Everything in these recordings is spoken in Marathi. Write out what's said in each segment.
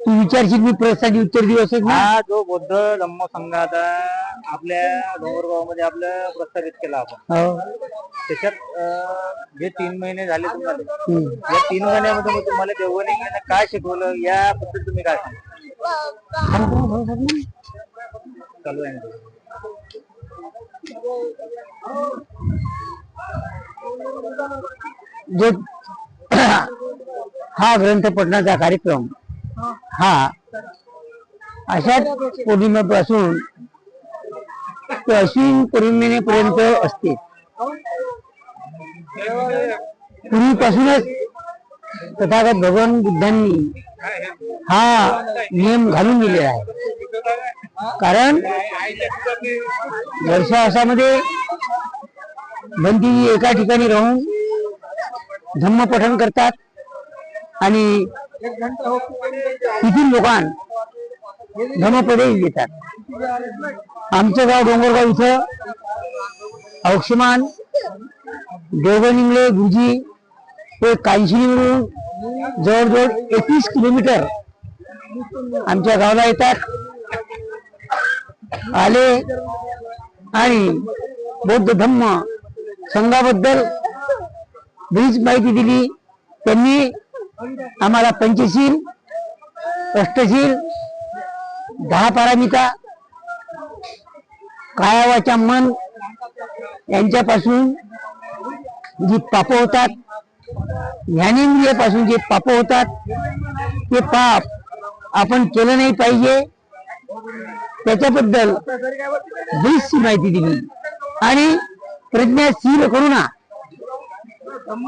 तू विचारशील मी प्रश्नाची उत्तर देऊ असेल ना. हा जो बौद्ध धम्म संघ आता आपल्या डोंगरगाव आपलं प्रस्थापित केला आपण, हो. त्याच्यात जे 3 महिने झाले तुम्हाला, या 3 महिन्यामध्ये मग तुम्हाला देवगणिंगलेने काय शिकवलं याबद्दल तुम्ही काय सांगा. चालू आहे ना. जो हा ग्रंथ पठणाचा कार्यक्रम हा आषाढ पौर्णिमेपासून ते अश्विन पौर्णिमेपर्यंत असते. पूर्वीपासूनच तथागत भगवान बुद्धांनी हा नियम घालून दिलेला आहे. कारण वर्षामध्ये बंदी एका ठिकाणी राहून धम्म पठण करतात आणि तिथील लोकांना धम्मपदेश देतात. आमचं गाव डोंगरगाव इथं औक्षमान देवगणिंगले गुरुजी हे कांशिनीवरून जवळजवळ 31 किलोमीटर आमच्या गावाला येतात. आले आणि बौद्ध धम्म संघाबद्दल बरीच माहिती दिली. त्यांनी आम्हाला पंचशील, अष्टशील, 10 पारामिता, काया वाचा मन यांच्यापासून जी पाप होतात, ज्ञानेंद्रियापासून जे पाप होतात, ते पाप आपण केलं नाही पाहिजे त्याच्याबद्दल बरीचशी माहिती दिली. आणि प्रज्ञाशील करुणा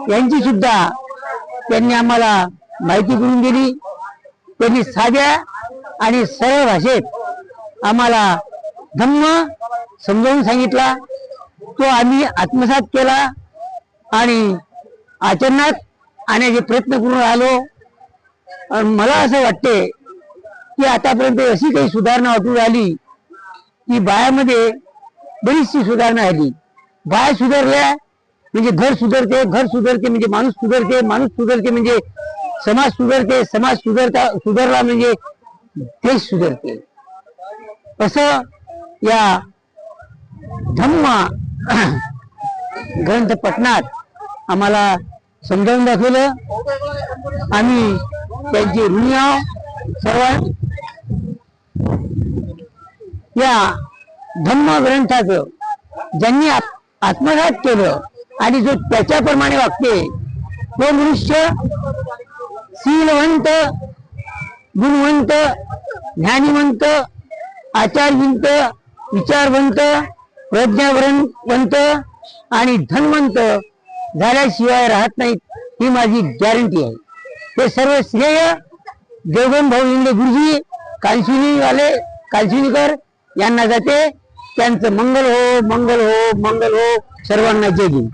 यांची सुद्धा त्यांनी आम्हाला माहिती करून दिली. त्यांनी साध्या आणि सरळ भाषेत आम्हाला धम्म समजावून सांगितला. तो आम्ही आत्मसात केला आणि आचरणात आणण्याचे प्रयत्न करून राहिलो. मला असं वाटते की आतापर्यंत अशी काही सुधारणा वाटून राहिली की बायामध्ये बरीचशी सुधारणा झाली. बाया सुधारल्या म्हणजे घर सुधारते, घर सुधारते म्हणजे माणूस सुधारते, माणूस सुधारते म्हणजे समाज सुधारते, समाज सुधारला म्हणजे देश सुधारते. असं या धम्म ग्रंथ पठणात आम्हाला समजावून दाखवलं. आम्ही त्यांची ऋणी आहोत सर्व. या धम्म ग्रंथाचं ज्यांनी आत्मसात केलं आणि जो त्याच्याप्रमाणे वागते तो मनुष्य शीलवंत, गुणवंत, ज्ञानीवंत, आचारवंत, विचारवंत, प्रज्ञावंत आणि धनवंत झाल्याशिवाय राहत नाहीत, ही माझी गॅरंटी आहे. हे सर्व श्रेय देवगण भाऊ इंगळे गुरुजी कांशिनीकर यांना जाते. त्यांचं मंगल हो, मंगल हो, मंगल हो. सर्वांना जय भीम.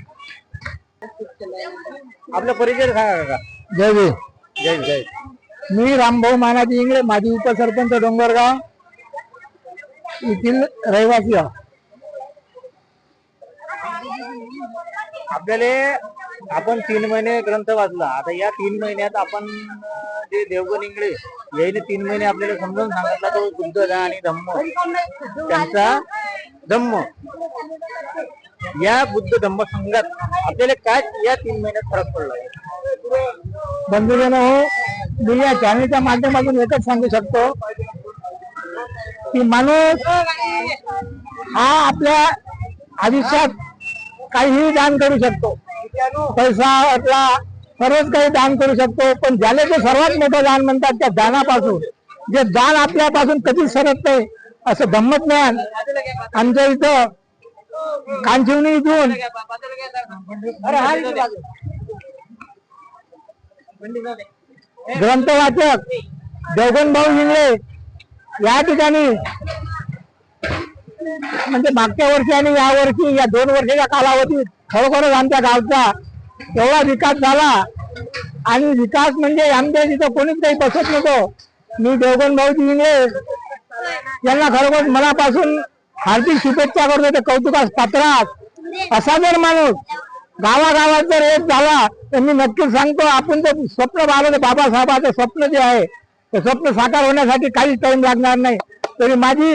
आपला परिचय सांगा का. जय भीम. जय जय. मी रामभाऊ मानाजी इंगळे, माजी उपसरपंच डोंगरगाव येथील रहिवासी आहे. आपल्याला आपण 3 महिने ग्रंथ वाचला. आता या 3 महिन्यात आपण जे देवगणिंगळे याने 3 महिने आपल्याला समजावून सांगितला तो बुद्ध आणि धम्म, त्यांचा धम्म, या बुद्ध धम्म संघात आपल्याला काय या 3 महिन्यात फरक पडला. बंधुजन हो, मी या चॅनलच्या माध्यमातून एकच सांगू शकतो की माणूस हा आपल्या आयुष्यात काहीही दान करू शकतो. पैसा आपला सर्वच काही दान करू शकतो, पण ज्याला ते सर्वात मोठं दान म्हणतात त्या दानापासून, जे दान आपल्यापासून कधीच सरत नाही असं धम्मज्ञान आमच्या इथं कांचिवणी इथून ग्रंथवाचक देवगण भाऊ इंगळे या ठिकाणी म्हणजे मागच्या वर्षी आणि या वर्षी या 2 वर्षाच्या कालावधीत खरोखरच आमच्या गावचा एवढा विकास झाला. आणि विकास म्हणजे आमच्या तिथं कोणीच काही बसत नव्हतो. मी देवगण भाऊजी इंगळे यांना खरोखर मनापासून हार्दिक शुभेच्छा करतो. ते कौतुकास पात्र आहात. असा जर माणूस गावागावात जर एक झाला तर मी नक्कीच सांगतो आपण जे स्वप्न पाहिलं बाबासाहेबांचं स्वप्न जे आहे ते स्वप्न साकार होण्यासाठी काहीच टाइम लागणार नाही. तरी माझी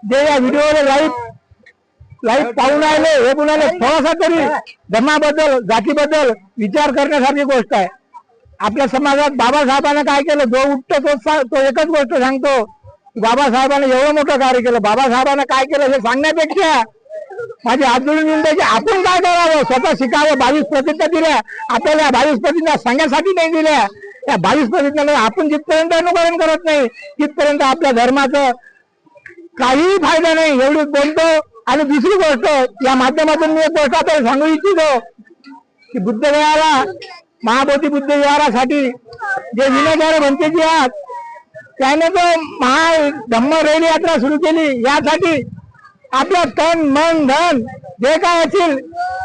जे या व्हिडिओवर लाईव्ह पाहून आले हे कुणाला थोडासा तरी धर्माबद्दल जातीबद्दल विचार करण्यासारखी गोष्ट आहे. आपल्या समाजात बाबासाहेबांना काय केलं, जो उठतो तो एकच गोष्ट सांगतो, बाबासाहेबांना एवढं मोठं कार्य केलं. बाबासाहेबांना काय केलं हे सांगण्यापेक्षा माझी हात जोडून विनंती की आपण काय करावं, स्वतः शिकावं. 22 प्रतिज्ञा दिल्या आपल्याला, 22 प्रतिज्ञा सांगण्यासाठी नाही दिल्या. त्या 22 प्रतिज्ञा आपण जिथपर्यंत अनुकरण करत नाही तिथपर्यंत आपल्या धर्माचं काहीही फायदा नाही, एवढी बोलतो. आणि दुसरी गोष्ट या माध्यमातून मी एक गोष्ट आपल्याला सांगू इच्छितो की बुद्धविहारा महाबोधी बुद्ध विहारासाठी जे विनोदारे भंतेजी आहात त्याने तो धम्म रैली यात्रा सुरू केली. यासाठी आपलं तन मन धन जे काय असेल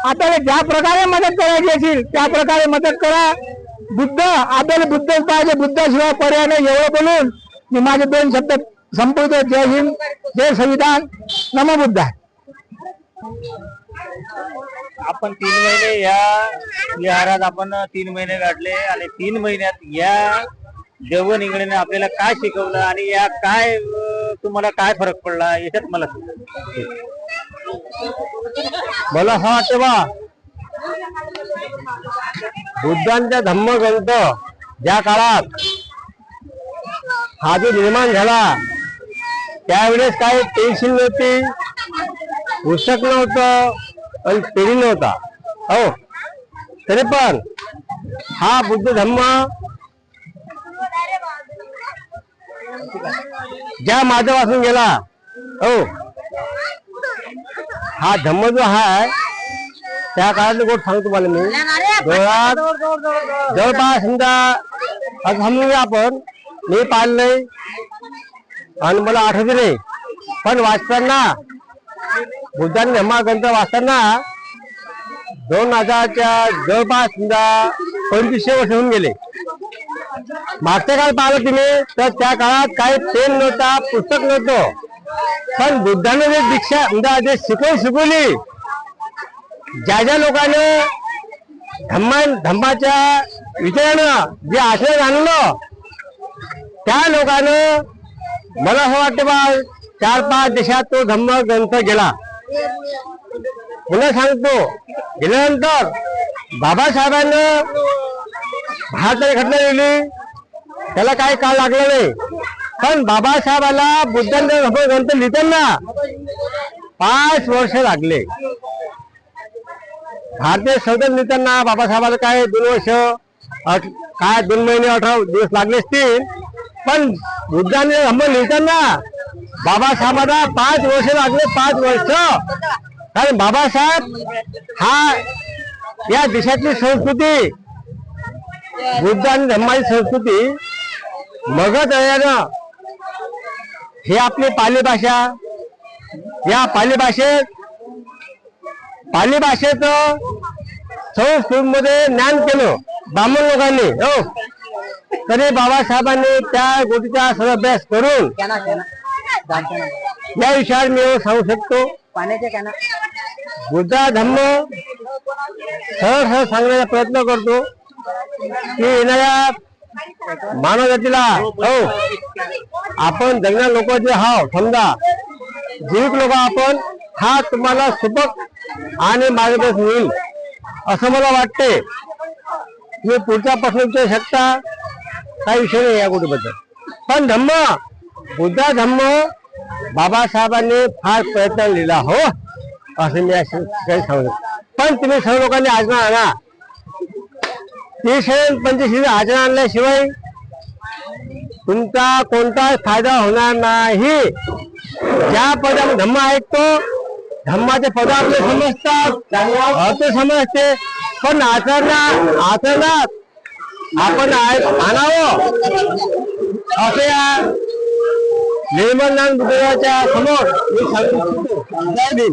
आपल्याला ज्या प्रकारे मदत करायची असेल त्या प्रकारे मदत करा. बुद्ध आपल्याला बुद्धच पाहिजे, बुद्धाशिवाय पर्याय नाही. एवढं बोलून मी माझे 2 शब्द संपवतो. जय हिंद, जय संविधान, नमो बुद्ध. आपण 3 महिने या विहारात आपण 3 महिने काढले आणि 3 महिन्यात या देवगण इंगळेने आपल्याला काय शिकवलं आणि या काय तुम्हाला काय फरक पडला याच्यात मला असं वाटतं बा बुद्धांचा धम्मग्रंथ ज्या काळात हा जो निर्माण झाला त्यावेळेस काही पेन्सिल नव्हती, पुस्तक नव्हतं आणि पेरी नव्हता. हो, तरी पण हा बुद्ध धम्म ज्या माध्यमातून गेला, हो हा धम्म जो आहे त्या काळातली गोष्ट सांगतो तुम्हाला मी. जवळपास समजा असं समजून आपण मी पाहिलंय आणि मला आठवते नाही, पण वाचताना बुद्धांनी धम्मग्रंथ वाचताना 2000च्या जवळपास समजा 2500 वर्ष होऊन गेले. मागच्या काळ पाहिलं तुम्ही तर त्या काळात काही पेन नव्हता, पुस्तक नव्हतं, पण बुद्धाने जे दीक्षा म्हणजे जे शिकवली ज्या लोकांनी धम्माच्या विचारानं जे आश्रय आणलं त्या लोकांना मला असं वाटतं बा 4-5 देशात तो धम्म ग्रंथ गेला. पुन्हा सांगतो गेल्यानंतर बाबासाहेबांना भारताची घटना लिहिली, त्याला काही काळ लागला नाही, पण बाबासाहेबाला बुद्धांचा धम्म ग्रंथ लिहिताना 5 वर्ष लागले. भारतीय संविधान लिहिताना बाबासाहेबाला काय 2 वर्ष काय 2 महिने 18 दिवस लागले असतील, पण बुद्धांनी धम्म लिहिताना बाबासाहेबांना 5 वर्ष लागले. 5 वर्ष. कारण बाबासाहेब हा या देशातली संस्कृती बुद्ध आणि धम्माची संस्कृती मगध राहिल्यानं हे आपली पाली भाषा, या पाली भाषेचं संस्कृतमध्ये ज्ञान केलं ब्राह्मण लोकांनी. हो, तरी बाबासाहेबांनी त्या गोष्टीचा सर्व अभ्यास करून या विषयावर मी सांगू शकतो बुद्धा धम्म सहज सांगण्याचा प्रयत्न करतो की येणाऱ्या मानव जातीला, हो आपण जगणारे लोक जे आहो समजा जीविक लोक आपण, हा तुम्हाला सुपक आणि मार्गदर्शन होईल असं मला वाटते. तुम्ही पुढच्या प्रश्न विचारू शकता, काही विषय नाही या गोष्टीबद्दल. पण धम्म बुद्धा धम्म बाबासाहेबांनी फार प्रयत्न लिहिला, हो असं मी सांगतो. पण तुम्ही सर्व लोकांनी आचरण आणा. 30-35 आचरण आणल्याशिवाय तुमचा कोणताच फायदा होणार नाही. ज्या पदामध्ये धम्म ऐकतो धम्माचे पद आपले समजतात, अर्थ समजते, पण आचरणात आपण आणावं असं या निर्मल ज्ञान बुद्धाच्या समोर मी सांगतो. जय भीम.